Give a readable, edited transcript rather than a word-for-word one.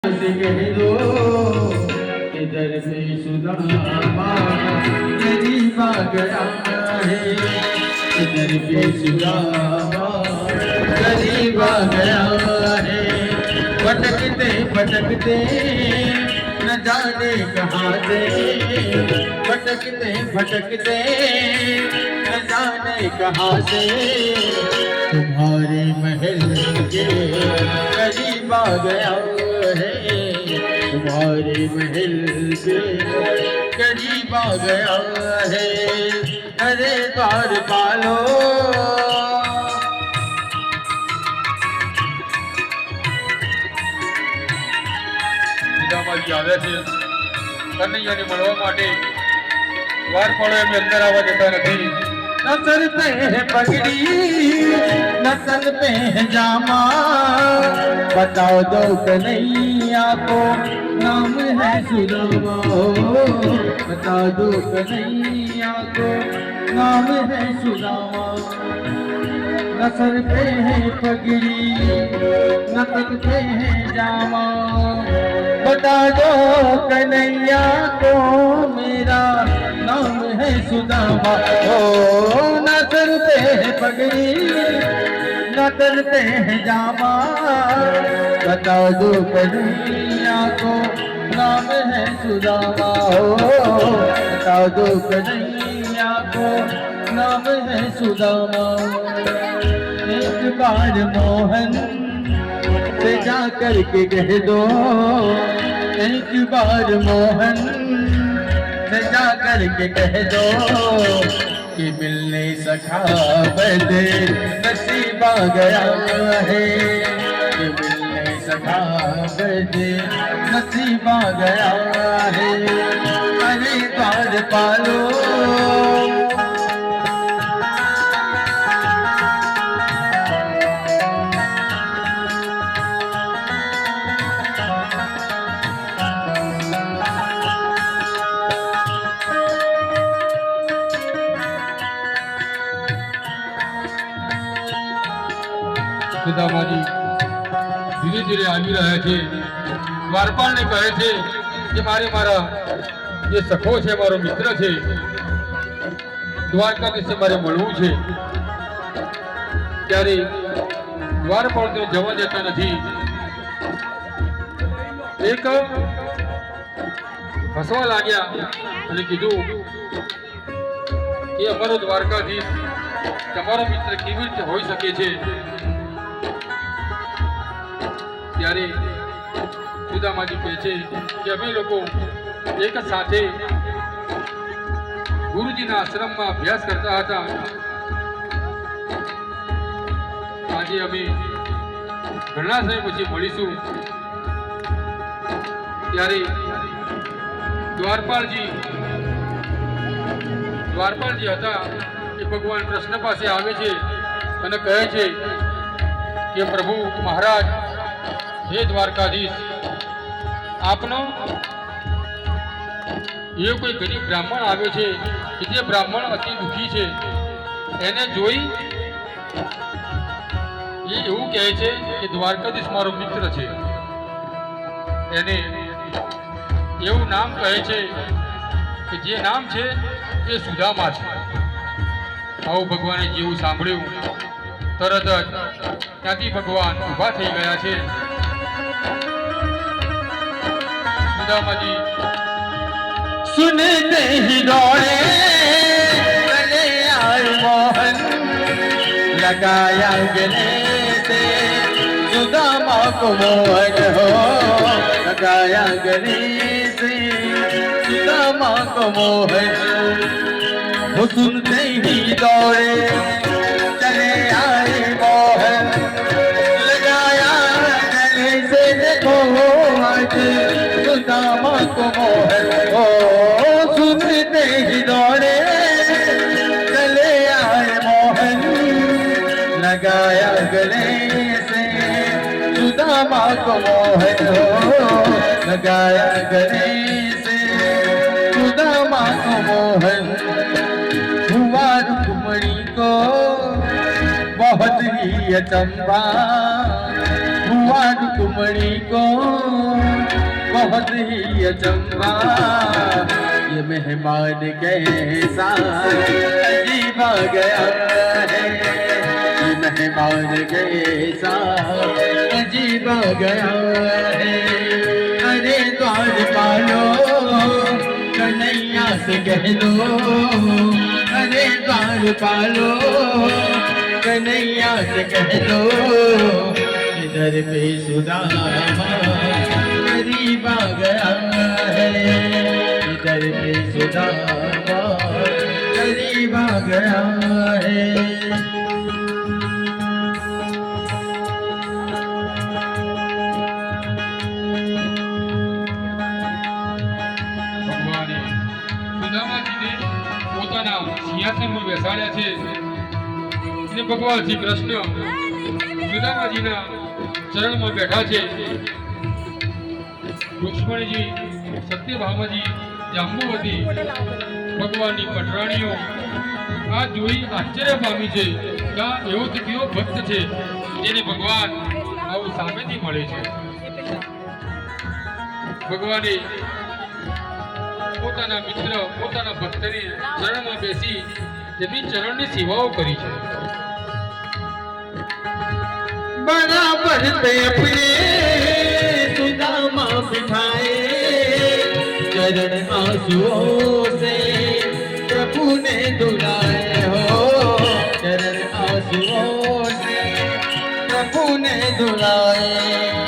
से कह दो इधर से सुदामा गरीब आ गया है, इधर पे सुदामा गरीब आ गया है। भटकते भटकते न जाने कहाँ से, भटकते भटकते न जाने कहाँ से, तुम्हारे महल के करीब आ गया है, तुम्हारे महल के करीब आ गया है। अरे द्वार पालो આવે છે કનૈયાને મળવા માટે દ્વારપાળો એમની અંદર આવવા દેતા નથી। न सर पे है पगड़ी न तन पे है जामा, बताओ दो कन्हैया को नाम है सुदामा, बताओ दो कन्हैया को नाम है सुदामा। न सर पे है पगड़ी न तन पे है जामा, बता दो कन्हैया को मेरा नाम है सुदामा। ओ न सर पे है पगड़ी न तन पे है जामा, बताओ दो कन्हैया को नाम है सुदामा। ओ बताओ दो कन्हैया को नाम है सुदामा। एक बार मोहन से जा करके कह दो, एक बार मोहन से जा करके कह दो कि मिलने सखा बदे नसीब आ गया है, कि मिलने सखा बदे नसीब आ गया है। अरे द्वार पालो સુદામાજી ધીરે ધીરે આવી રહ્યા છે। દ્વારપાળને કહે છે કે મારે મારા જે સખો છે, મારો મિત્ર છે, દ્વારકાધીશને મારે મળવું છે। ત્યારે દ્વારપાળ તો જવા દેતા નથી। એક હસવા લાગ્યા અને કીધું કે અમારો દ્વારકાધીશ તમારો મિત્ર કેવી રીતે હોઈ શકે છે? ત્યારે સુદામાજી કહે છે કે અમે લોકો એક સાથે ગુરુજીના આશ્રમમાં અભ્યાસ કરતા હતા। આજે અમે ઘણા સમય પછી મળીશું। ત્યારે દ્વારપાળજી હતા એ ભગવાન કૃષ્ણ પાસે આવે છે અને કહે છે કે પ્રભુ મહારાજ, હે દ્વારકાધીશ, આપનો એ કોઈ ગરીબ બ્રાહ્મણ આવ્યો છે કે જે બ્રાહ્મણ અતિ દુઃખી છે, એને જોઈ એ એવું કહે છે કે દ્વારકાધીશ મારો મિત્ર છે, એને એવું નામ કહે છે કે જે નામ છે એ સુદામા છે। આવું ભગવાને જેવું સાંભળ્યું તરત જ ત્યાંથી ભગવાન ઊભા થઈ ગયા છે। સુદામાજી सुनते ही दौड़े चले आए मोहन, लगाया गले से सुदामा को मोहन हो, लगाया गले से सुदामा को मोहन। वो सुनते ही दौड़े चले आए मोहन, लगाया गले से देखो आज सुदामा को मोहन। ओ सुनते ही दौड़े चले आए मोहन, लगाया गले से सुदामा को मोहन हो, लगाया गले से सुदामा को मोहन। हुआ रुक्मणी को बहुत ही अचंभा, हुआ रुक्मणी को बहुत ही अचंभा ये मेहमान कैसा अजीब आ गया है, ये मेहमान कैसा अजीब आ गया है। अरे द्वारपालो कन्हैया से कह दो, अरे द्वारपालो कन्हैया से कह दो, इधर पे सुदामा गरीब आ गया है, इधर पे सुदामा गरीब आ गया है। ભગવાને સુદામાજીને પોતાના સિંહાસનમાં બેસાડ્યા છે અને ભગવાન શ્રી કૃષ્ણ સુદામાજીના ચરણમાં બેઠા છે. રુક્ષ્મણીજી, સત્યભામાજી, જાંબુવતી ભગવાનની પટરાણીઓ આ જોઈ આશ્ચર્ય પામી છે કે આ એવો તો કેવો ભક્ત છે જેને ભગવાન આવું સામેથી મળે છે. ભગવાને પોતાના મિત્ર, પોતાના ભક્તને ચરણમાં બેસી તેમની ચરણની સેવાઓ કરી છે. बराबर पे अपने सुदामा बिठाए, चरण आंसुओं से प्रभु ने धुलाए हो, चरण आंसुओं से प्रभु ने धुलाए.